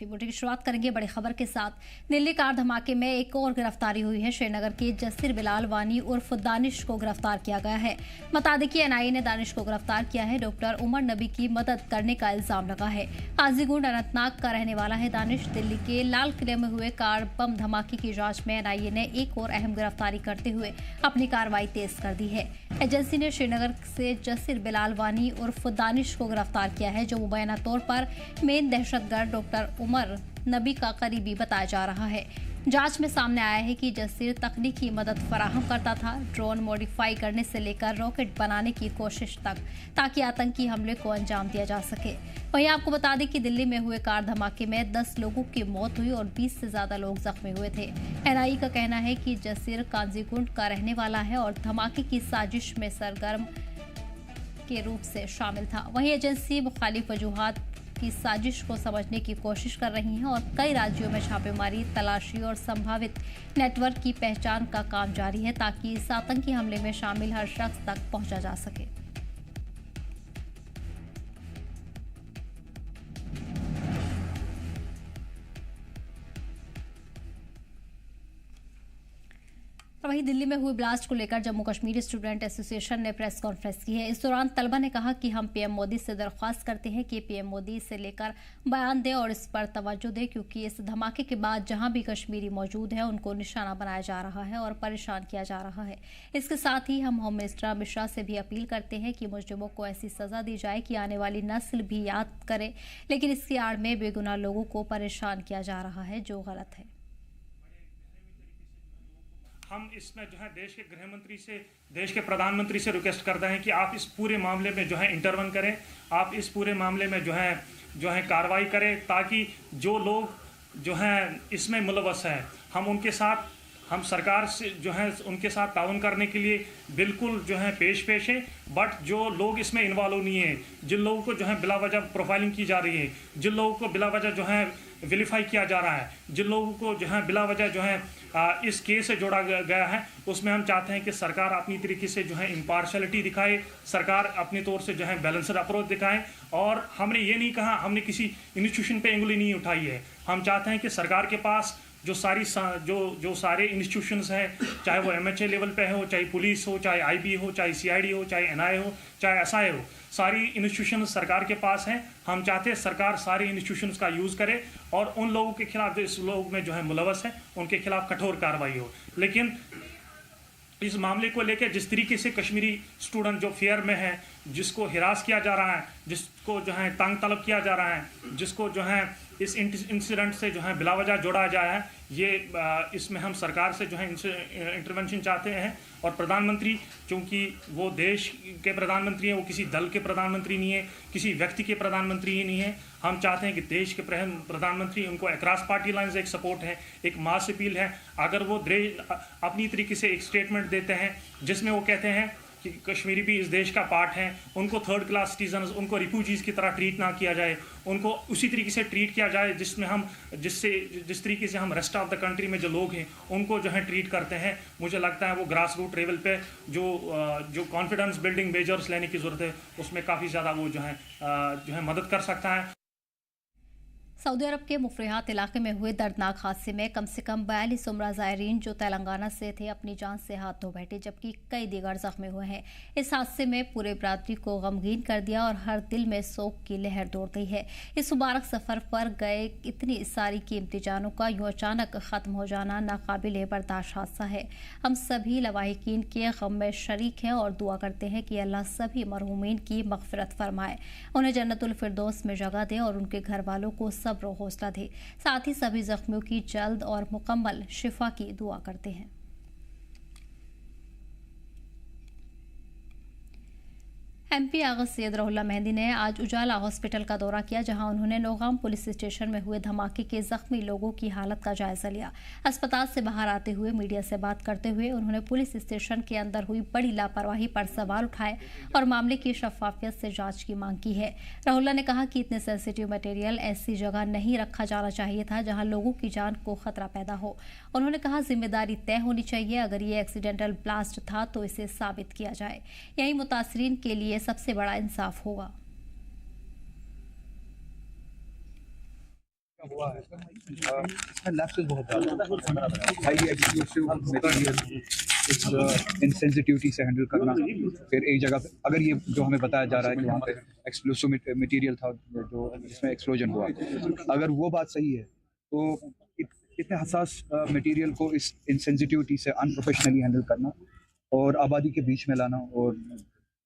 Bulletin की शुरुआत करेंगे बड़ी खबर के साथ। दिल्ली कार धमाके में एक और गिरफ्तारी हुई है। श्रीनगर के जसीर बिलाल वानी उर्फ दानिश को गिरफ्तार किया गया है। बता दें कि एनआईए ने दानिश को गिरफ्तार किया है। डॉक्टर उमर नबी की मदद करने का इल्जाम लगा है। काजीगुंड अनंतनाग का रहने वाला है दानिश। दिल्ली के लाल किले में हुए कार बम धमाके की जांच में एनआईए ने एक और अहम गिरफ्तारी करते हुए अपनी कार्रवाई तेज कर दी है। एजेंसी ने श्रीनगर से जसीर बिलाल वानी उर्फ दानिश को गिरफ्तार किया है, जो मुबैना तौर पर मेन दहशतगर्द डॉक्टर उमर नबी का करीबी बताया जा रहा है। जांच में सामने आया है कि जसीर तकनीकी मदद फराहम करता था, ड्रोन मॉडिफाई करने से लेकर रॉकेट बनाने की कोशिश तक, ताकि आतंकी हमले को अंजाम दिया जा सके। वहीं आपको बता दें कि दिल्ली में हुए कार धमाके में 10 लोगों की मौत हुई और 20 से ज्यादा लोग जख्मी हुए थे। एनआईए का कहना है कि जसीर काजीगुंड का रहने वाला है और धमाके की साजिश में सरगर्म के रूप से शामिल था। वहीं एजेंसी मुखालिफ वजूहात की साजिश को समझने की कोशिश कर रही हैं और कई राज्यों में छापेमारी, तलाशी और संभावित नेटवर्क की पहचान का काम जारी है, ताकि इस आतंकी हमले में शामिल हर शख्स तक पहुंचा जा सके। वहीं दिल्ली में हुए ब्लास्ट को लेकर जम्मू कश्मीर स्टूडेंट एसोसिएशन ने प्रेस कॉन्फ्रेंस की है। इस दौरान तलबा ने कहा कि हम पीएम मोदी से दरख्वास्त करते हैं कि पीएम मोदी से लेकर बयान दें और इस पर तवज्जो दें, क्योंकि इस धमाके के बाद जहां भी कश्मीरी मौजूद है उनको निशाना बनाया जा रहा है और परेशान किया जा रहा है। इसके साथ ही हम होम मिनिस्टर अमित शाह से भी अपील करते हैं कि मुजरिमों को ऐसी सजा दी जाए कि आने वाली नस्ल भी याद करे, लेकिन इसकी आड़ में बेगुनाह लोगों को परेशान किया जा रहा है, जो गलत है। हम इसमें जो है देश के गृह मंत्री से, देश के प्रधानमंत्री से रिक्वेस्ट करते हैं कि आप इस पूरे मामले में जो है इंटरवन करें, आप इस पूरे मामले में जो है कार्रवाई करें, ताकि जो लोग जो हैं इसमें मुलव्वस हैं हम सरकार से जो है उनके साथ ताउन करने के लिए बिल्कुल जो है पेश है। बट जो लोग इसमें इन्वॉल्व नहीं है, जिन लोगों को जो है बिला वजह प्रोफाइलिंग की जा रही है, जिन लोगों को बिला वजह जो है विलीफाई किया जा रहा है, जिन लोगों को जो है बिला वजह जो है इस केस से जोड़ा गया है, उसमें हम चाहते हैं कि सरकार अपनी तरीके से जो है इम्पार्शलिटी दिखाए, सरकार अपने तौर से जो है बैलेंसड अप्रोच दिखाए। और हमने ये नहीं कहा, हमने किसी इंस्टीट्यूशन पे उंगली नहीं उठाई है। हम चाहते हैं कि सरकार के पास जो सारे इंस्टीट्यूशंस हैं, चाहे वो एमएचए लेवल पे हो, चाहे पुलिस हो, चाहे आईबी हो, चाहे सीआईडी हो, चाहे एनआईए हो, चाहे एसआई हो, सारी इंस्टीट्यूशंस सरकार के पास हैं। हम चाहते हैं सरकार सारे इंस्टीट्यूशंस का यूज़ करे और उन लोगों के खिलाफ जो इस लोग में जो है मुलव्वस है उनके खिलाफ कठोर कार्रवाई हो। लेकिन इस मामले को लेकर जिस तरीके से कश्मीरी स्टूडेंट जो फेयर में है, जिसको हिरास किया जा रहा है, जिसको जो है तंग तलब किया जा रहा है, जिसको जो है इस इंसिडेंट से जो है बिला वजह जोड़ा जाए है, ये इसमें हम सरकार से जो है इंटरवेंशन चाहते हैं। और प्रधानमंत्री, क्योंकि वो देश के प्रधानमंत्री हैं, वो किसी दल के प्रधानमंत्री नहीं है, किसी व्यक्ति के प्रधानमंत्री ही नहीं है। हम चाहते हैं कि देश के प्रधानमंत्री, उनको अक्रॉस पार्टी लाइंस एक सपोर्ट है, एक मास अपील है। अगर वो अपनी तरीके से एक स्टेटमेंट देते हैं जिसमें वो कहते हैं कि कश्मीरी भी इस देश का पार्ट है, उनको थर्ड क्लास सिटीजन्स, उनको रिफ्यूजीज़ की तरह ट्रीट ना किया जाए, उनको उसी तरीके से ट्रीट किया जाए जिस तरीके से हम रेस्ट ऑफ द कंट्री में जो लोग हैं उनको जो है ट्रीट करते हैं। मुझे लगता है वो ग्रास रूट लेवल पे जो कॉन्फिडेंस बिल्डिंग मेजर्स लेने की ज़रूरत है, उसमें काफ़ी ज़्यादा वो जो है मदद कर सकता है। सऊदी अरब के मुफरिहात इलाके में हुए दर्दनाक हादसे में कम से कम 42 उम्रा ज़ायरीन जो तेलंगाना से थे अपनी जान से हाथ धो बैठे, जबकि कई दीगर जख्मी हुए हैं। इस हादसे में पूरे बरादरी को गमगीन कर दिया और हर दिल में शोक की लहर दौड़ गई है। इस मुबारक सफ़र पर गए इतनी सारी कीमती जानों का यूँ अचानक ख़त्म हो जाना नाकाबिले बर्दाश्त हादसा है। हम सभी लवाहिकीन के गम में शरीक हैं और दुआ करते हैं कि अल्लाह सभी मरहूमीन की मग़फ़िरत फरमाए, उन्हें जन्नतुल फिरदौस में जगह दे और उनके घर वालों को सब्र और हौसला दे। साथ ही सभी जख्मियों की जल्द और मुकम्मल शिफा की दुआ करते हैं। एमपी आगा सैयद रहुल्ला मेहंदी ने आज उजाला हॉस्पिटल का दौरा किया, जहां उन्होंने नौगाम पुलिस स्टेशन में हुए धमाके के जख्मी लोगों की हालत का जायजा लिया। अस्पताल से बाहर आते हुए मीडिया से बात करते हुए उन्होंने पुलिस स्टेशन के अंदर हुई बड़ी लापरवाही पर सवाल उठाए और मामले की शफाफियत से जांच की मांग की है। रहुल्ला ने कहा कि इतने सेंसिटिव मटेरियल ऐसी जगह नहीं रखा जाना चाहिए था जहाँ लोगों की जान को खतरा पैदा हो। उन्होंने कहा जिम्मेदारी तय होनी चाहिए, अगर ये एक्सीडेंटल ब्लास्ट था तो इसे साबित किया जाए, यही मुतासरीन के लिए सबसे बड़ा इंसाफ होगा। हुआ है इसमें लैप्सेस बहुत ज़्यादा हाई एक्सप्लोसिव मटेरियल इनसेंसिटिविटी से हैंडल करना। फिर एक जगह पे अगर ये जो हमें बताया जा रहा है कि वहाँ पे एक्सप्लोसिव मटेरियल था जो जिसमें एक्सप्लोजन हुआ, अगर वो बात सही है तो इतने हसास मटेरियल को इस इनसेंसिटिविटी से अनप्रोफेशनली हैंडल करना और आबादी के बीच में लाना और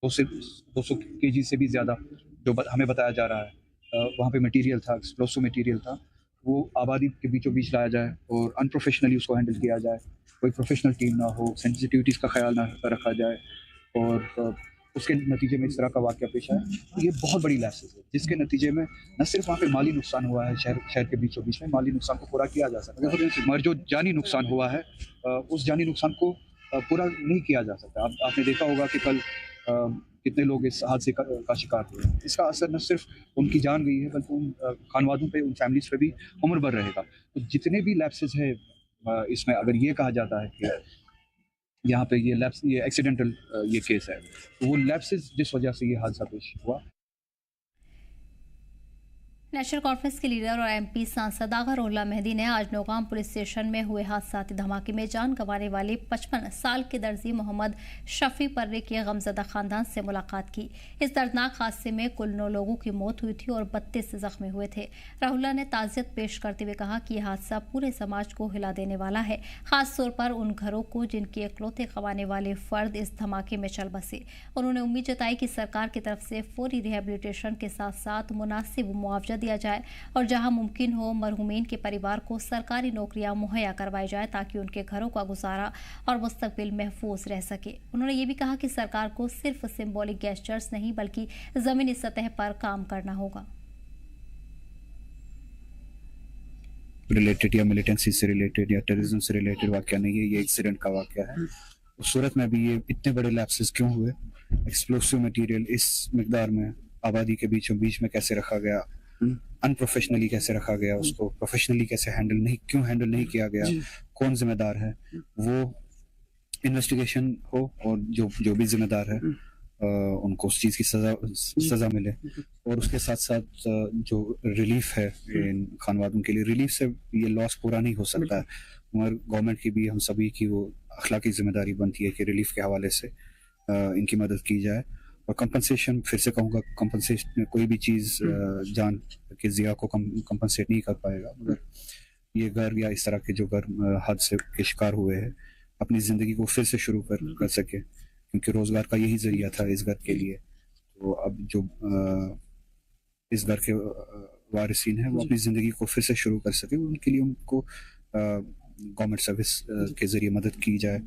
200 kg से भी ज़्यादा जो हमें बताया जा रहा है वहाँ पे मटेरियल था, एक्सप्लोसिव मटेरियल था, वो आबादी के बीचों बीच लाया जाए और अनप्रोफेशनली उसको हैंडल किया जाए, कोई प्रोफेशनल टीम ना हो, सेंसिटिविटीज़ का ख्याल ना रखा जाए और उसके नतीजे में इस तरह का वाक़या पेश आया। ये बहुत बड़ी लैप्सेस है जिसके नतीजे में न सिर्फ वहाँ पे माली नुकसान हुआ है, शहर के बीचों बीच में माली नुकसान को पूरा किया जा सकता है, मगर जो जानी नुकसान हुआ है उस जानी नुकसान को पूरा नहीं किया जा सकता। आपने देखा होगा कि कल कितने लोग इस हादसे का शिकार हुए हैं। इसका असर न सिर्फ उनकी जान गई है बल्कि उन खानवादों पे, उन फैमिलीज़ पे भी उम्र भर रहेगा। तो जितने भी लैप्सेस है इसमें अगर ये कहा जाता है कि यहाँ पे ये एक्सीडेंटल ये केस है, तो वो लैप्सेस जिस वजह से ये हादसा पेश हुआ। नेशनल कॉन्फ्रेंस के लीडर और एमपी सांसद आगा रोहला मेहदी ने आज नौगाम पुलिस स्टेशन में हुए हादसाती धमाके में जान गंवाने वाले 55 साल के दर्जी मोहम्मद शफी पर्रे के गमजदा खानदान से मुलाकात की। इस दर्दनाक हादसे में कुल 9 लोगों की मौत हुई थी और 32 जख्मी हुए थे। रोहला ने ताज़ियत पेश करते हुए कहा कि यह हादसा पूरे समाज को हिला देने वाला है, खासतौर पर उन घरों को जिनके इकलौते कमाने वाले फर्द इस धमाके में चल बसे। उन्होंने उम्मीद जताई कि सरकार की तरफ से फौरी रिहेबिलिटेशन के साथ साथ मुनासिब मुआवजा दिया जाए और जहां मुमकिन हो मरहूमीन के परिवार को सरकारी नौकरियां मुहैया करवाई जाए ताकि उनके घरों का गुजारा और मुस्तकबिल महफूज रह सके। उन्होंने ये भी कहा कि सरकार को सिर्फ सिंबॉलिक गेस्चर्स नहीं बल्कि जमीनी सतह पर काम करना होगा। रिलेटेड या मिलिटेंसी से रिलेटेड या टेररिज्म से रिलेटेड वाकया नहीं है, ये एक्सीडेंट का वाकया है। उस सूरत में भी ये इतने बड़े लैप्सेस क्यों हुए, एक्सप्लोसिव मटेरियल इस मिकदार में आबादी के बीचों बीच में कैसे रखा गया, अनप्रोफेशनली कैसे रखा गया, उसको प्रोफेशनली कैसे क्यों हैंडल नहीं किया गया, कौन जिम्मेदार है, वो इन्वेस्टिगेशन हो और जो भी जिम्मेदार है उनको उस चीज़ की सजा मिले। और उसके साथ साथ जो रिलीफ है इन खानवादों के लिए, रिलीफ से ये लॉस पूरा नहीं हो सकता है, मगर गवर्नमेंट की भी, हम सभी की वो अखलाकी जिम्मेदारी बनती है कि रिलीफ के हवाले से इनकी मदद की जाए। और कंपनसेशन, फिर से कहूँगा, कंपनसेशन में कोई भी चीज़ जान के ज़िया को कंपनसेट नहीं कर पाएगा, मगर ये घर या इस तरह के जो घर हादसे के शिकार हुए हैं अपनी ज़िंदगी को फिर से शुरू कर सके, क्योंकि रोज़गार का यही ज़रिया था इस घर के लिए। तो अब जो इस घर के वारिसीन हैं वो अपनी ज़िंदगी को फिर से शुरू कर सके, उनके लिए उनको गवर्नमेंट सर्विस के ज़रिए मदद की जाए।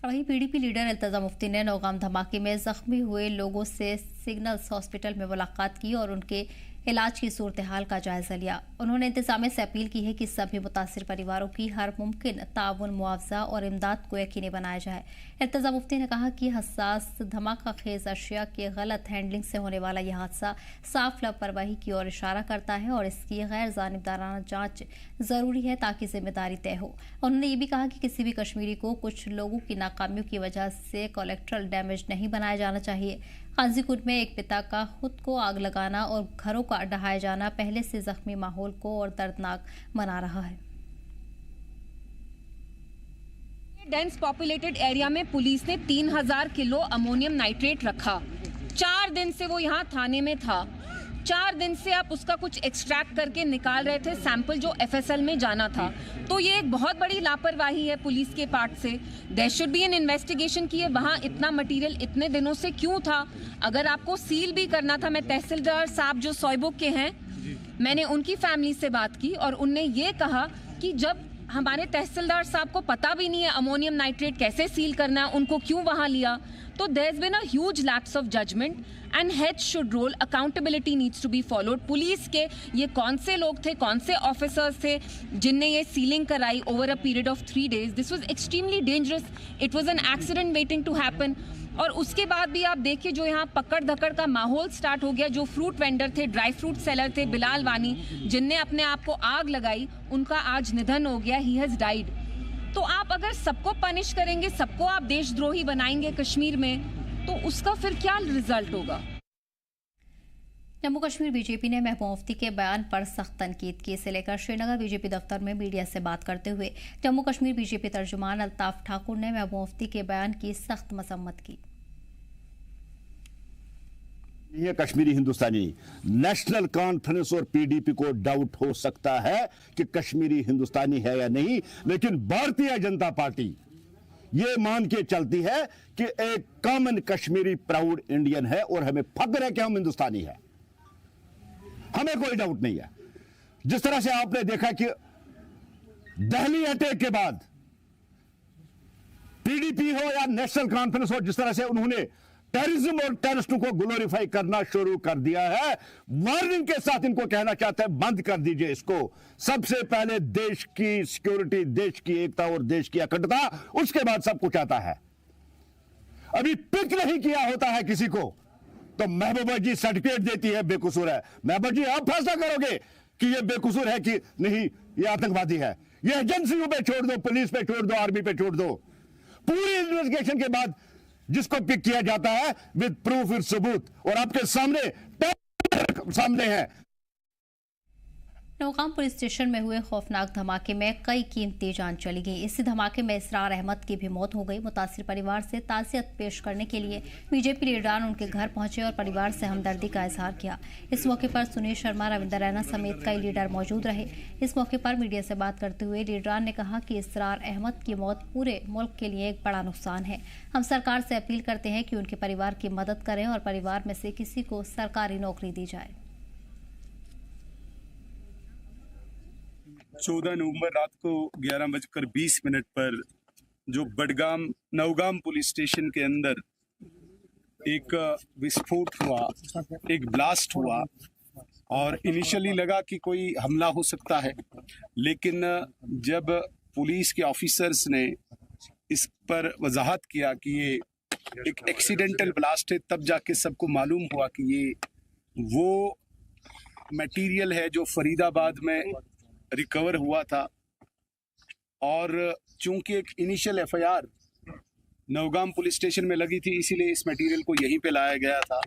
वहीं पीडीपी लीडर इल्तिजा मुफ्ती ने नौगाम धमाके में जख्मी हुए लोगों से सिग्नल्स हॉस्पिटल में मुलाकात की और उनके इलाज की सूरत हाल का जायजा लिया। उन्होंने इंतजामिया से अपील की है कि सभी मुतासिर परिवारों की हर मुमकिन ताउन, मुआवजा और इमदाद को यकीनी बनाया जाए। इल्तिजा मुफ्ती ने कहा कि हसास धमाका खेज अशिया के गलत हैंडलिंग से होने वाला यह हादसा साफ लापरवाही की ओर इशारा करता है और इसकी गैर जानिबदाराना जांच जरूरी है ताकि जिम्मेदारी तय हो। उन्होंने ये भी कहा कि किसी भी कश्मीरी को कुछ लोगों की नाकामियों की वजह से कोलेक्ट्रल डैमेज नहीं बनाया जाना चाहिए। काजीकुंड में एक पिता का खुद को आग लगाना और घरों का ढहाया जाना पहले से जख्मी माहौल को और दर्दनाक बना रहा है। डेंस पॉपुलेटेड एरिया में पुलिस ने 3000 किलो अमोनियम नाइट्रेट रखा। 4 दिन से वो यहाँ थाने में था। 4 दिन से आप उसका कुछ एक्सट्रैक्ट करके निकाल रहे थे सैंपल जो एफएसएल में जाना था। तो ये एक बहुत बड़ी लापरवाही है पुलिस के पार्ट से। There should be an investigation की है वहाँ इतना मटेरियल इतने दिनों से क्यों था। अगर आपको सील भी करना था, मैं तहसीलदार साहब जो सोयबुक के हैं, मैंने उनकी फैमिली से बात की और उनने ये कहा कि जब हमारे तहसीलदार साहब को पता भी नहीं है अमोनियम नाइट्रेट कैसे सील करना है, उनको क्यों वहाँ लिया। तो there has been a huge lapse of judgment and head should roll, accountability needs to be followed. Police के ये कौन से लोग थे, कौन से ऑफिसर्स थे जिनने ये सीलिंग कराई over a period of 3 days। This was extremely dangerous, it was an accident waiting to happen. और उसके बाद भी आप देखिए जो यहाँ पकड़ धकड़ का माहौल स्टार्ट हो गया। जो फ्रूट वेंडर थे, ड्राई फ्रूट सेलर थे बिलाल वानी, जिनने अपने आप को आग लगाई, उनका आज निधन हो गया, ही हैज डाइड। तो आप अगर सबको पनिश करेंगे, सबको आप देशद्रोही बनाएंगे कश्मीर में, तो उसका फिर क्या रिजल्ट होगा। जम्मू कश्मीर बीजेपी ने महबूबा मुफ्ती के बयान पर सख्त तनकीद की। इसे लेकर श्रीनगर बीजेपी दफ्तर में मीडिया से बात करते हुए जम्मू कश्मीर बीजेपी तर्जुमान अल्ताफ ठाकुर ने महबूबा मुफ्ती के बयान की सख्त मसम्मत की। ये कश्मीरी हिंदुस्तानी नेशनल कॉन्फ्रेंस और पीडीपी को डाउट हो सकता है कि कश्मीरी हिंदुस्तानी है या नहीं, लेकिन भारतीय जनता पार्टी ये मान के चलती है कि एक कॉमन कश्मीरी प्राउड इंडियन है और हमें फख्र है कि हम हिंदुस्तानी है। हमें कोई डाउट नहीं है। जिस तरह से आपने देखा कि दिल्ली अटैक के बाद पीडीपी हो या नेशनल कॉन्फ्रेंस हो, जिस तरह से उन्होंने टेररिज्म और टेररिस्टों को ग्लोरीफाई करना शुरू कर दिया है, वार्निंग के साथ इनको कहना चाहते हैं बंद कर दीजिए इसको। सबसे पहले देश की सिक्योरिटी, देश की एकता और देश की अखंडता, उसके बाद सब कुछ आता है। अभी पिक नहीं किया होता है किसी को तो महबूबा जी सर्टिफिकेट देती है बेकसूर है। महबूबा जी आप फैसला करोगे कि ये बेकसूर है कि नहीं, ये आतंकवादी है। ये एजेंसियों पे छोड़ दो, पुलिस पे छोड़ दो, आर्मी पे छोड़ दो। पूरी इन्वेस्टिगेशन के बाद जिसको पिक किया जाता है विद प्रूफ, विद सबूत, और आपके सामने है। नौगाम पुलिस स्टेशन में हुए खौफनाक धमाके में कई कीमती जान चली गई। इसी धमाके में इसरार अहमद की भी मौत हो गई। मुतासिर परिवार से ताज़ियत पेश करने के लिए बीजेपी लीडरान उनके घर पहुंचे और परिवार से हमदर्दी का इजहार किया। इस मौके पर सुनील शर्मा, रविंदर रैना समेत कई लीडर मौजूद रहे। इस मौके पर मीडिया से बात करते हुए लीडरान ने कहा कि इसरार अहमद की मौत पूरे मुल्क के लिए एक बड़ा नुकसान है। हम सरकार से अपील करते हैं कि उनके परिवार की मदद करें और परिवार में से किसी को सरकारी नौकरी दी जाए। 14 नवंबर रात को 11:20 पर जो नौगाम पुलिस स्टेशन के अंदर एक विस्फोट हुआ, एक ब्लास्ट हुआ, और इनिशियली लगा कि कोई हमला हो सकता है, लेकिन जब पुलिस के ऑफिसर्स ने इस पर वजाहत किया कि ये एक एक्सीडेंटल ब्लास्ट है, तब जाके सबको मालूम हुआ कि ये वो मटेरियल है जो फरीदाबाद में रिकवर हुआ था। और चूंकि एक initial FIR Nowgam police station में लगी थी, इसीलिए इस मटेरियल को यहीं पे लाया गया था।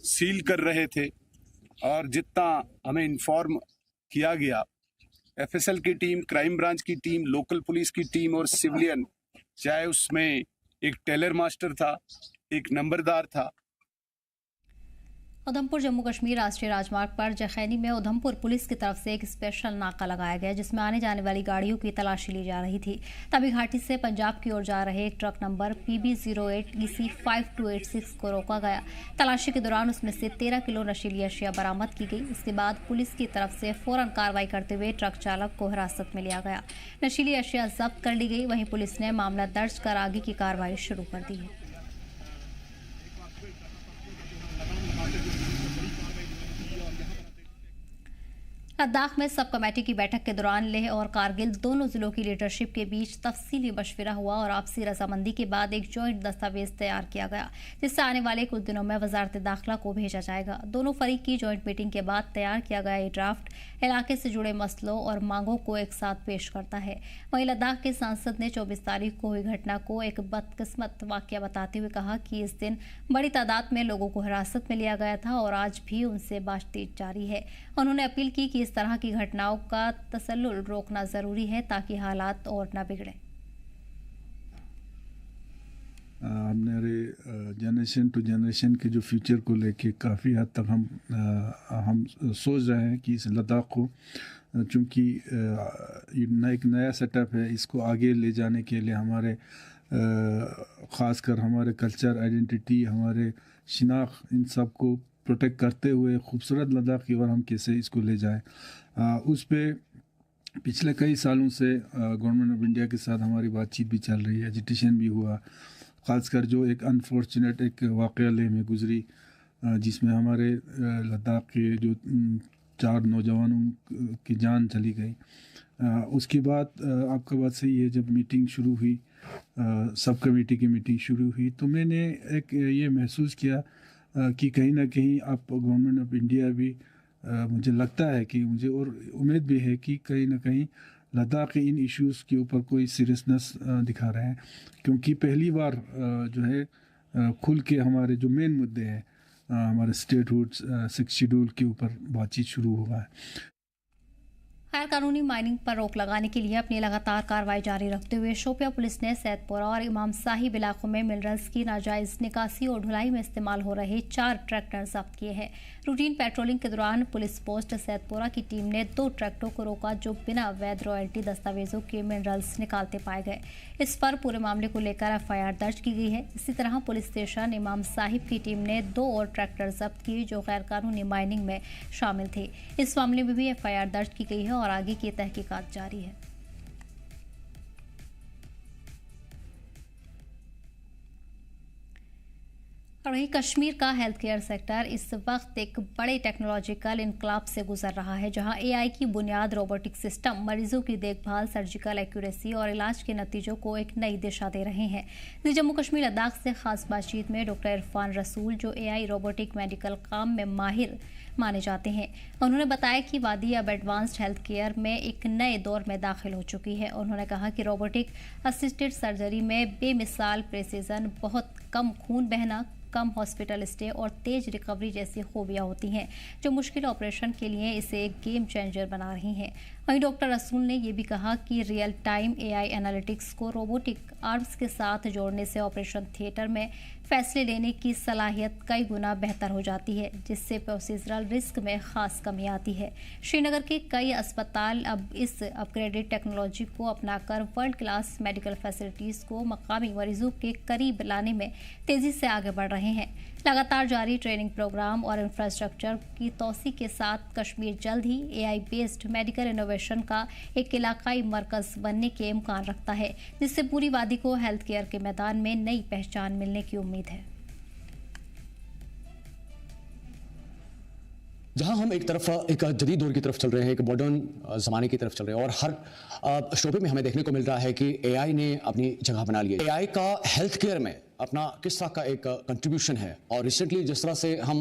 सील कर रहे थे, और जितना हमें इन्फॉर्म किया गया, एफएसएल की टीम, क्राइम ब्रांच की टीम, लोकल पुलिस की टीम और सिविलियन, चाहे उसमें एक टेलर मास्टर था, एक नंबरदार था। उधमपुर जम्मू कश्मीर राष्ट्रीय राजमार्ग पर जखैनी में उधमपुर पुलिस की तरफ से एक स्पेशल नाका लगाया गया, जिसमें आने जाने वाली गाड़ियों की तलाशी ली जा रही थी। तभी घाटी से पंजाब की ओर जा रहे एक ट्रक नंबर PB08 EC 5286 को रोका गया। तलाशी के दौरान उसमें से 13 किलो नशीली अशिया बरामद की गई। इसके बाद पुलिस की तरफ से फौरन कार्रवाई करते हुए ट्रक चालक को हिरासत में लिया गया। नशीली अशिया जब्त कर ली गई। वहीं पुलिस ने मामला दर्ज कर आगे की कार्रवाई शुरू कर दी है। लद्दाख में सब कमेटी की बैठक के दौरान लेह और कारगिल दोनों जिलों की लीडरशिप के बीच तफसीली मशविरा हुआ और आपसी रजामंदी के बाद एक जॉइंट दस्तावेज तैयार किया गया, जिससे आने वाले कुछ दिनों में वजारत दाखिला को भेजा जाएगा। दोनों फरीक की जॉइंट मीटिंग के बाद तैयार किया गया ये ड्राफ्ट इलाके से जुड़े मसलों और मांगों को एक साथ पेश करता है। वहीं लद्दाख के सांसद ने 24 तारीख को हुई घटना को एक बदकिस्मत वाकया बताते हुए कहा कि इस दिन बड़ी तादाद में लोगों को हिरासत में लिया गया था और आज भी उनसे बातचीत जारी है। उन्होंने अपील की कि इस तरह की घटनाओं का तसल्लुल रोकना जरूरी है ताकि हालात और न बिगड़े। हमारे जनरेशन टू जनरेशन के जो फ्यूचर को लेके काफ़ी हद तक हम सोच रहे हैं कि इस लद्दाख को, चूँकि एक नया सेटअप है, इसको आगे ले जाने के लिए हमारे ख़ासकर हमारे कल्चर, आइडेंटिटी, हमारे शिनाख्त, इन सब को प्रोटेक्ट करते हुए खूबसूरत लद्दाख की ओर हम कैसे इसको ले जाएं, उस पे पिछले कई सालों से गवर्नमेंट ऑफ इंडिया के साथ हमारी बातचीत भी चल रही है, एजिटेशन भी हुआ। ख़ासकर जो एक अनफॉर्चुनेट एक वाक़या लेह में गुजरी, जिसमें हमारे लद्दाख के जो 4 नौजवानों की जान चली गई, उसके बाद आपका बात सही है, जब मीटिंग शुरू हुई, सब कमेटी की मीटिंग शुरू हुई, तो मैंने एक ये महसूस किया कि कहीं ना कहीं आप गवर्नमेंट ऑफ इंडिया भी, मुझे लगता है कि मुझे और उम्मीद भी है कि कहीं ना कहीं लद्दाख के इन इश्यूज़ के ऊपर कोई सीरियसनेस दिखा रहे हैं, क्योंकि पहली बार जो है खुल के हमारे जो मेन मुद्दे हैं हमारे स्टेटहुड 6 शेड्यूल के ऊपर बातचीत शुरू हुआ है। गैर कानूनी माइनिंग पर रोक लगाने के लिए अपनी लगातार कार्रवाई जारी रखते हुए शोपिया पुलिस ने सैदपुरा और इमाम साहिब इलाकों में मिनरल्स की नाजायज निकासी और ढुलाई में इस्तेमाल हो रहे 4 ट्रैक्टर जब्त किए हैं। रूटीन पेट्रोलिंग के दौरान पुलिस पोस्ट सैदपुरा की टीम ने 2 ट्रैक्टरों को रोका जो बिना वैध रॉयल्टी दस्तावेजों के मिनरल्स निकालते पाए गए। इस पर पूरे मामले को लेकर FIR दर्ज की गई है। इसी तरह पुलिस स्टेशन इमाम साहिब की टीम ने 2 और ट्रैक्टर जब्त किए जो गैर कानूनी माइनिंग में शामिल थे। इस मामले में भी FIR दर्ज की गई है और आगे की तहकीकात जारी है। और वहीं कश्मीर का हेल्थ केयर सेक्टर इस वक्त एक बड़े टेक्नोलॉजिकल इनकलाब से गुजर रहा है, जहां AI की बुनियाद रोबोटिक सिस्टम मरीजों की देखभाल, सर्जिकल एक्यूरेसी और इलाज के नतीजों को एक नई दिशा दे रहे हैं। जम्मू कश्मीर लद्दाख से खास बातचीत में डॉक्टर इरफान रसूल, जो AI रोबोटिक मेडिकल काम में माहिर माने जाते हैं, उन्होंने बताया कि वादी अब एडवांस्ड हेल्थ केयर में एक नए दौर में दाखिल हो चुकी है। उन्होंने कहा कि रोबोटिक असिस्टेड सर्जरी में बेमिसाल प्रेसिजन, बहुत कम खून बहना, कम हॉस्पिटल स्टे और तेज रिकवरी जैसी खूबियां होती हैं, जो मुश्किल ऑपरेशन के लिए इसे एक गेम चेंजर बना रही हैं। वहीं डॉक्टर रसूल ने यह भी कहा कि रियल टाइम AI एनालिटिक्स को रोबोटिक आर्म्स के साथ जोड़ने से ऑपरेशन थिएटर में फैसले लेने की सलाहियत कई गुना बेहतर हो जाती है, जिससे प्रोसीजरल रिस्क में खास कमी आती है। श्रीनगर के कई अस्पताल अब इस अपग्रेडेड टेक्नोलॉजी को अपनाकर वर्ल्ड क्लास मेडिकल फैसिलिटीज़ को मकामी मरीजों के करीब लाने में तेज़ी से आगे बढ़ रहे हैं। लगातार जारी ट्रेनिंग प्रोग्राम और इंफ्रास्ट्रक्चर की तोसी के साथ कश्मीर जल्द ही AI बेस्ड मेडिकल इनोवेशन का एक इलाकाई मरकज बनने के इम्कान रखता है, जिससे पूरी वादी को हेल्थ केयर के मैदान में नई पहचान मिलने की उम्मीद है। जहां हम एक तरफ एक जदीद दौर की तरफ चल रहे हैं, एक मॉडर्न ज़माने की तरफ चल रहे हैं और हर शोबे में हमें देखने को मिल रहा है कि AI ने अपनी जगह बना ली है। AI का हेल्थ केयर में अपना किस तरह का एक कंट्रीब्यूशन है और रिसेंटली जिस तरह से हम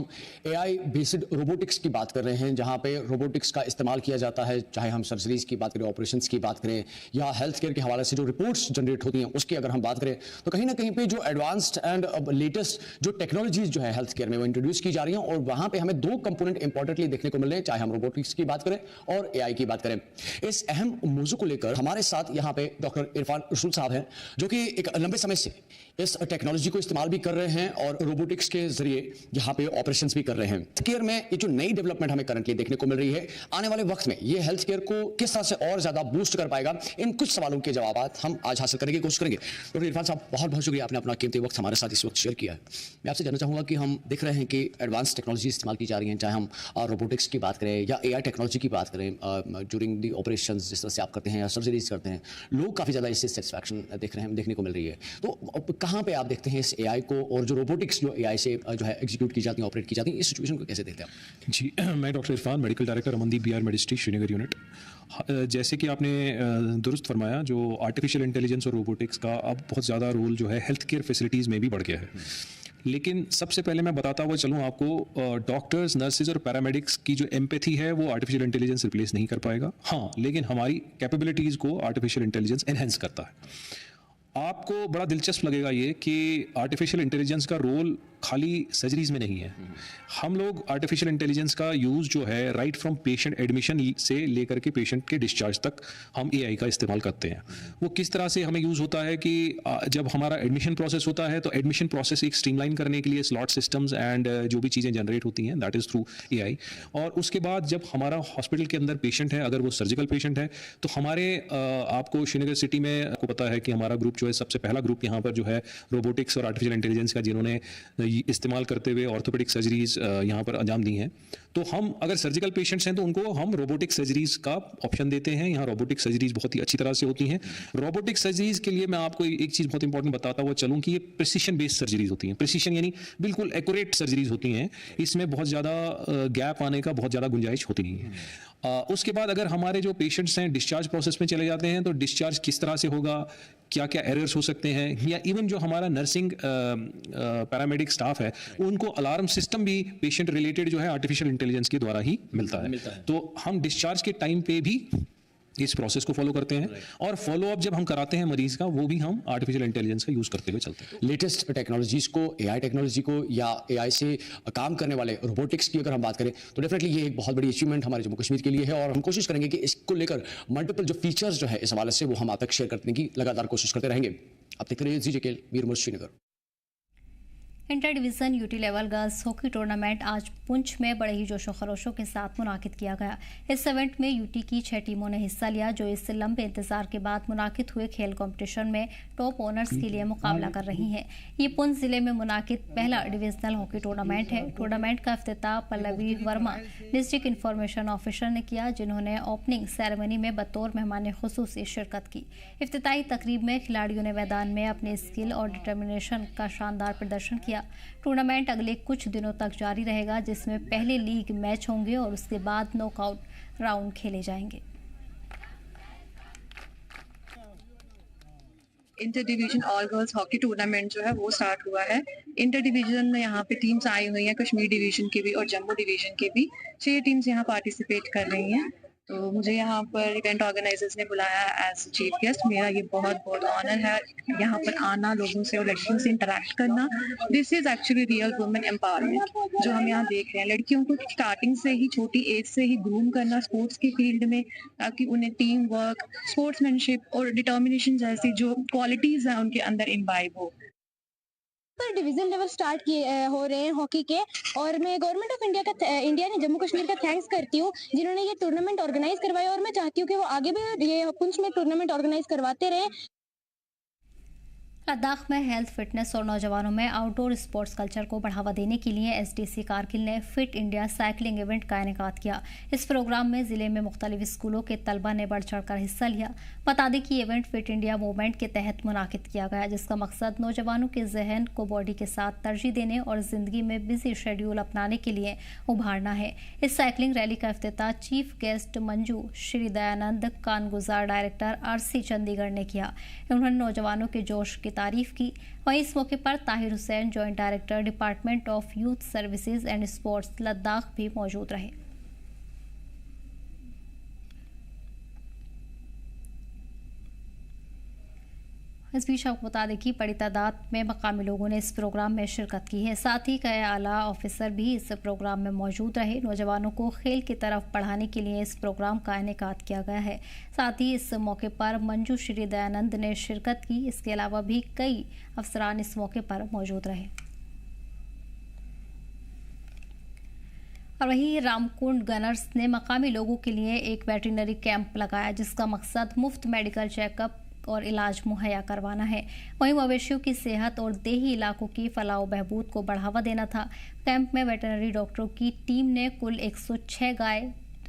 AI बेस्ड रोबोटिक्स की बात कर रहे हैं, जहां पे रोबोटिक्स का इस्तेमाल किया जाता है, चाहे हम सर्जरीज की बात करें, ऑपरेशंस की बात करें या हेल्थ केयर के हवाले से जो रिपोर्ट्स जनरेट होती हैं उसकी अगर हम बात करें, तो कहीं ना कहीं पे जो एडवांस्ड एंड लेटेस्ट जो टेक्नोलॉजीज जो है हेल्थ केयर में वो इंट्रोड्यूस की जा रही हैं और वहां पर हमें 2 कंपोनेंट इंपॉर्टेंटली देखने को मिल रहे हैं, चाहे हम रोबोटिक्स की बात करें और AI की बात करें। इस अहम मौजू को लेकर हमारे साथ यहाँ पे डॉक्टर इरफान रसूल साहब हैं, जो कि एक लंबे समय से इस टेक्नोलॉजी को इस्तेमाल भी कर रहे हैं और रोबोटिक्स के जरिए यहाँ पे ऑपरेशंस भी कर रहे हैं। हेल्थ केयर में ये जो नई डेवलपमेंट हमें करंटली देखने को मिल रही है, आने वाले वक्त में ये हेल्थ केयर को किस तरह से और ज्यादा बूस्ट कर पाएगा, इन कुछ सवालों के जवाब हम आज हासिल करने की कोशिश करेंगे। डॉक्टर इरफान साहब, बहुत बहुत शुक्रिया, आपने अपना कीमती वक्त हमारे साथ इस वक्त शेयर किया है। मैं आपसे जानना चाहूँगा कि हम देख रहे हैं कि एडवांस टेक्नोलॉजी इस्तेमाल की जा रही है, चाहे हम रोबोटिक्स की बात करें या AI टेक्नोलॉजी की बात करें, ड्यूरिंग दी ऑपरेशन जिस तरह से आप करते हैं या सर्जरीज करते हैं, लोग काफ़ी ज़्यादा इससे सेटिस्फैक्शन देखने को मिल रही है। तो कहाँ पर आप देखते हैं इस AI को और जो रोबोटिक्स जो AI से जो है एग्जीक्यूट की जाती है, ऑपरेट की जाती है, इस सिचुएशन को कैसे देखते हैं आप? जी, मैं doctor Irfan, medical director Amandeep BR Medicity Srinagar unit. जैसे कि आपने दुरुस्त फरमाया, जो आर्टिफिशियल इंटेलिजेंस और रोबोटिक्स का अब बहुत ज़्यादा रोल जो है हेल्थ केयर फैसिलिटीज़ में भी बढ़ गया है। लेकिन सबसे पहले मैं बताता हुआ चलूँ आपको, डॉक्टर्स, नर्सेज और पैरामेडिक्स की जो एम्पैथी है वो आर्टिफिशियल इंटेलिजेंस रिप्लेस नहीं कर पाएगा। हाँ, लेकिन हमारी कैपेबिलिटीज़ को आर्टिफिशियल इंटेलिजेंस एनहेंस करता है। आपको बड़ा दिलचस्प लगेगा ये कि आर्टिफिशियल इंटेलिजेंस का रोल खाली सर्जरीज में नहीं है। हम लोग आर्टिफिशियल इंटेलिजेंस का यूज़ जो है राइट फ्रॉम पेशेंट एडमिशन से लेकर के पेशेंट के डिस्चार्ज तक हम AI का इस्तेमाल करते हैं। वो किस तरह से हमें यूज़ होता है कि जब हमारा एडमिशन प्रोसेस होता है तो एडमिशन प्रोसेस एक स्ट्रीमलाइन करने के लिए स्लॉट सिस्टम्स एंड जो भी चीज़ें जनरेट होती हैं दैट इज़ थ्रू AI। और उसके बाद जब हमारा हॉस्पिटल के अंदर पेशेंट है, अगर वो सर्जिकल पेशेंट है, तो हमारे आपको श्रीनगर सिटी में आपको पता है कि हमारा ग्रुप जो है सबसे पहला ग्रुप यहाँ पर जो है रोबोटिक्स और आर्टिफिशियल इंटेलिजेंस का, जिन्होंने इस्तेमाल करते हुए ऑर्थोपेडिक सर्जरीज यहाँ पर अंजाम दी हैं। तो हम अगर सर्जिकल पेशेंट्स हैं तो उनको हम रोबोटिक सर्जरीज का ऑप्शन देते हैं। यहाँ रोबोटिक सर्जरीज बहुत ही अच्छी तरह से होती हैं। रोबोटिक सर्जरीज के लिए मैं आपको एक चीज़ बहुत इंपॉर्टेंट बताता हुआ चलूँ कि ये प्रिसिशन बेस्ड सर्जरीज होती हैं। प्रिसिशन यानी बिल्कुल एक्यूरेट सर्जरीज होती हैं, इसमें बहुत ज़्यादा गैप आने का बहुत ज़्यादा गुंजाइश होती नहीं है। उसके बाद अगर हमारे जो पेशेंट्स हैं डिस्चार्ज प्रोसेस में चले जाते हैं तो डिस्चार्ज किस तरह से होगा, क्या क्या एरर्स हो सकते हैं, या इवन जो हमारा नर्सिंग पैरामेडिक स्टाफ है उनको अलार्म सिस्टम भी पेशेंट रिलेटेड जो है आर्टिफिशियल इंटेलिजेंस के द्वारा ही मिलता है। तो हम डिस्चार्ज के टाइम पे भी इस प्रोसेस को फॉलो करते हैं और फॉलो अप जब हम कराते हैं मरीज का, वो भी हम आर्टिफिशियल इंटेलिजेंस का यूज़ करते हुए चलते हैं। लेटेस्ट टेक्नोलॉजीज़ को, एआई टेक्नोलॉजी को या एआई से काम करने वाले रोबोटिक्स की अगर हम बात करें तो डेफिनेटली ये एक बहुत बड़ी अचीवमेंट हमारे जम्मू कश्मीर के लिए है और हम कोशिश करेंगे कि इसको लेकर मल्टीपल जो फीचर्स जो है इस हवाले से वो हम आप तक शेयर करने की लगातार कोशिश करते रहेंगे। अब देखते रहिए जीजेके मीरमुर्श Srinagar. Inter division UT level girls hockey tournament आज पुंछ में बड़े ही जोशो खरोशों के साथ मुनाकिद किया गया। इस इवेंट में यूटी की 6 टीमों ने हिस्सा लिया, जो इस लंबे इंतजार के बाद मुनाकिद हुए खेल कंपटीशन में टॉप ऑनर्स के लिए मुकाबला कर रही हैं। ये पुंछ जिले में मुनाकिद पहला डिविजनल हॉकी टूर्नामेंट है। टूर्नामेंट का इफ्तिताह Pallavi Verma district information officer ने किया, जिन्होंने ओपनिंग सेरेमनी में बतौर मेहमान खुसूसी शिरकत की। इफ्तिताही तकरीब में खिलाड़ियों ने मैदान में अपने स्किल और डिटर्मिनेशन का शानदार प्रदर्शन किया। टूर्नामेंट अगले कुछ दिनों तक जारी रहेगा, जिसमें पहले लीग मैच होंगे और उसके बाद नॉकआउट राउंड खेले जाएंगे। Inter division all girls hockey tournament जो है वो स्टार्ट हुआ है। इंटर डिवीजन में यहाँ पे टीम्स आई हुई हैं, कश्मीर डिवीजन की भी और जम्मू डिवीजन की भी 6 टीम्स यहाँ पार्टिसिपेट कर रही हैं। तो मुझे यहाँ पर इवेंट ऑर्गेनाइजर्स ने बुलाया एज चीफ गेस्ट। मेरा ये बहुत बहुत ऑनर है यहाँ पर आना, लोगों से और लड़कियों से इंटरेक्ट करना। This is actually real women empowerment जो हम यहाँ देख रहे हैं। लड़कियों को स्टार्टिंग से ही, छोटी एज से ही ग्रूम करना स्पोर्ट्स के फील्ड में, ताकि उन्हें टीम वर्क, स्पोर्ट्समैनशिप और डिटर्मिनेशन जैसी जो क्वालिटीज हैं उनके अंदर इम्बाइब हो। पर डिवीजन लेवल स्टार्ट किए हो रहे हैं हॉकी के, और मैं गवर्नमेंट ऑफ इंडिया ने जम्मू कश्मीर का थैंक्स करती हूँ जिन्होंने ये टूर्नामेंट ऑर्गेनाइज करवाया, और मैं चाहती हूँ कि वो आगे भी ये पुंछ में टूर्नामेंट ऑर्गेनाइज करवाते रहे। लद्दाख में हेल्थ, फिटनेस और नौजवानों में आउटडोर स्पोर्ट्स कल्चर को बढ़ावा देने के लिए एसडीसी कारगिल ने फिट इंडिया साइकिलिंग इवेंट का इनेकाद किया। इस प्रोग्राम में जिले में मुख्तलिफ स्कूलों के तलबा ने बढ़ चढ़कर हिस्सा लिया। बता दें कि इवेंट फिट इंडिया मूवमेंट के तहत मुनाकिद किया गया, जिसका मकसद नौजवानों के जहन को बॉडी के साथ तरजीह देने और जिंदगी में बिजी शेड्यूल अपनाने के लिए उभारना है। इस साइकिलिंग रैली का इफ्तिताह चीफ गेस्ट मंजू श्री दयानंद कानगुजार डायरेक्टर आरसी चंडीगढ़ ने किया। उन्होंने नौजवानों के जोश की तारीफ की। वहीं इस मौके पर Tahir Hussain, joint director department of youth services and sports Ladakh भी मौजूद रहे। इस बीच आपको बता दें कि बड़ी तादाद में मकामी लोगों ने इस प्रोग्राम में शिरकत की है। साथ ही कई आला ऑफिसर भी इस प्रोग्राम में मौजूद रहे। नौजवानों को खेल की तरफ बढ़ाने के लिए इस प्रोग्राम का इनेकाद किया गया है। साथ ही इस मौके पर मंजू श्री दयानंद ने शिरकत की। इसके अलावा भी कई अफसरान इस मौके पर मौजूद रहे। और वहीं रामकुंड गनर्स ने मकामी लोगों के लिए एक वेटरनरी कैंप लगाया, जिसका मकसद मुफ्त मेडिकल चेकअप और इलाज मुहैया करवाना है। वहीं मवेशियों की सेहत और देही इलाकों की फलाह बहबूद को बढ़ावा देना था। कैंप में वेटरनरी डॉक्टरों की टीम ने कुल 106 गाय,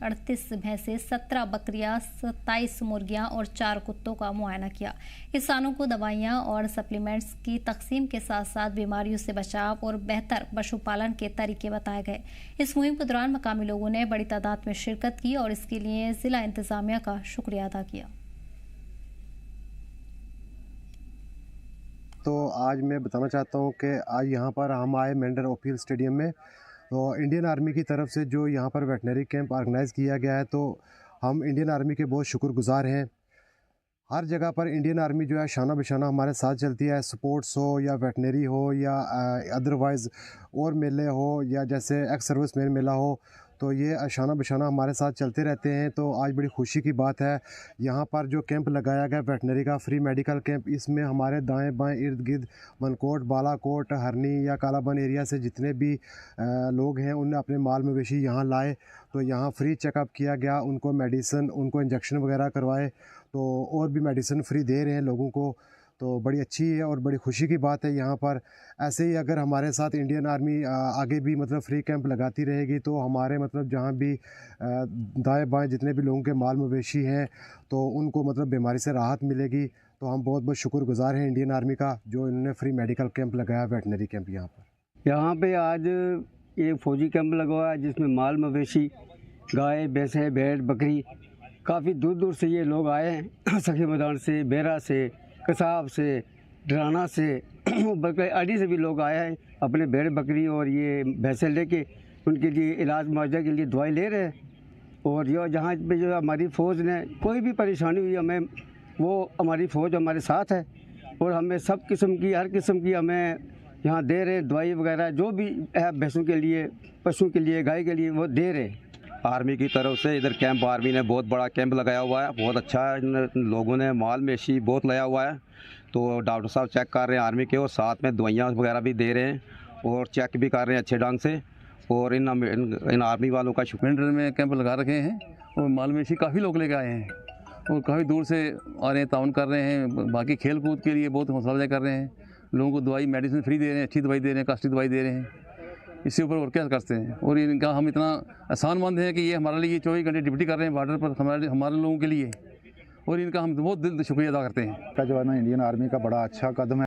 38 भैंसें, 17 बकरियां, 27 मुर्गियां और 4 कुत्तों का मुआयना किया। किसानों को दवाइयां और सप्लीमेंट्स की तकसीम के साथ साथ बीमारियों से बचाव और बेहतर पशुपालन के तरीके बताए गए। इस मुहिम के दौरान मकामी लोगों ने बड़ी तादाद में शिरकत की और इसके लिए जिला इंतजामिया का शुक्रिया अदा किया। तो आज मैं बताना चाहता हूँ कि आज यहाँ पर हम आए मेंढर ओपीएल स्टेडियम में। तो इंडियन आर्मी की तरफ से जो यहाँ पर वेटनरी कैंप ऑर्गेनाइज़ किया गया है, तो हम इंडियन आर्मी के बहुत शुक्रगुजार हैं। हर जगह पर इंडियन आर्मी जो है शाना बिशाना हमारे साथ चलती है, स्पोर्ट्स हो या वेटनरी हो या अदरवाइज़ और मेले हो या जैसे एक्स सर्विस मैन मेला हो, तो ये शाना बिशाना हमारे साथ चलते रहते हैं। तो आज बड़ी खुशी की बात है, यहाँ पर जो कैंप लगाया गया वेटनरी का फ्री मेडिकल कैंप, इसमें हमारे दाएं बाएं इर्द गिर्द मनकोट, बालाकोट, हरनी या कालाबन एरिया से जितने भी लोग हैं उन्हें अपने माल मवेशी यहाँ लाए। तो यहाँ फ्री चेकअप किया गया, उनको मेडिसिन, उनको इंजेक्शन वगैरह करवाए, तो और भी मेडिसिन फ्री दे रहे हैं लोगों को। तो बड़ी अच्छी है और बड़ी खुशी की बात है। यहाँ पर ऐसे ही अगर हमारे साथ इंडियन आर्मी आगे भी मतलब फ्री कैंप लगाती रहेगी, तो हमारे मतलब जहाँ भी दाएं बाएं जितने भी लोगों के माल मवेशी हैं, तो उनको मतलब बीमारी से राहत मिलेगी। तो हम बहुत बहुत शुक्रगुजार हैं इंडियन आर्मी का, जो इन्होंने फ्री मेडिकल कैंप लगाया, वेटनरी कैंप यहाँ पे आज ये फौजी कैंप लगा हुआ है, जिसमें माल मवेशी, गाय, भैंसें, भेड़, बकरी, काफ़ी दूर दूर से ये लोग आए हैं। सखी मैदान से, बेरा से, कसाब से, डराना से, बल्कि आड़ी से भी लोग आए हैं अपने भेड़ बकरी और ये भैंसें लेके उनके लिए इलाज मुआवजा के लिए दवाई ले रहे हैं। और जो जहाँ पे जो हमारी फ़ौज ने कोई भी परेशानी हुई हमें, वो हमारी फ़ौज हमारे साथ है और हमें सब किस्म की, हर किस्म की हमें यहाँ दे रहे, दवाई वगैरह जो भी है भैंसों के लिए, पशु के लिए, गाय के लिए, वो दे रहे। आर्मी की तरफ से इधर कैंप, आर्मी ने बहुत बड़ा कैंप लगाया हुआ है, बहुत अच्छा है। इन लोगों ने माल मेशी बहुत लाया हुआ है, तो डॉक्टर साहब चेक कर रहे हैं आर्मी के, और साथ में दवाइयाँ वगैरह भी दे रहे हैं और चेक भी कर रहे हैं अच्छे ढंग से। और इन आर्मी वालों का शुक्र में कैंप लगा रखे हैं और माल मेशी काफ़ी लोग लेके आए हैं और काफ़ी दूर से आ रहे हैं, ताउन कर रहे हैं। बाकी खेल कूद के लिए बहुत हौसला अफजाई कर रहे हैं, लोगों को दवाई मेडिसिन फ्री दे रहे हैं, अच्छी दवाई दे रहे हैं, कास्टली दवाई दे रहे हैं। इससे ऊपर और क्या करते हैं। और इनका हम इतना एहसान मंद हैं कि ये हमारे लिए 24 घंटे ड्यूटी कर रहे हैं बॉर्डर पर हमारे लोगों के लिए, और इनका हम बहुत दिल से शुक्रिया अदा करते हैं। जो है ना इंडियन आर्मी का बड़ा अच्छा कदम है।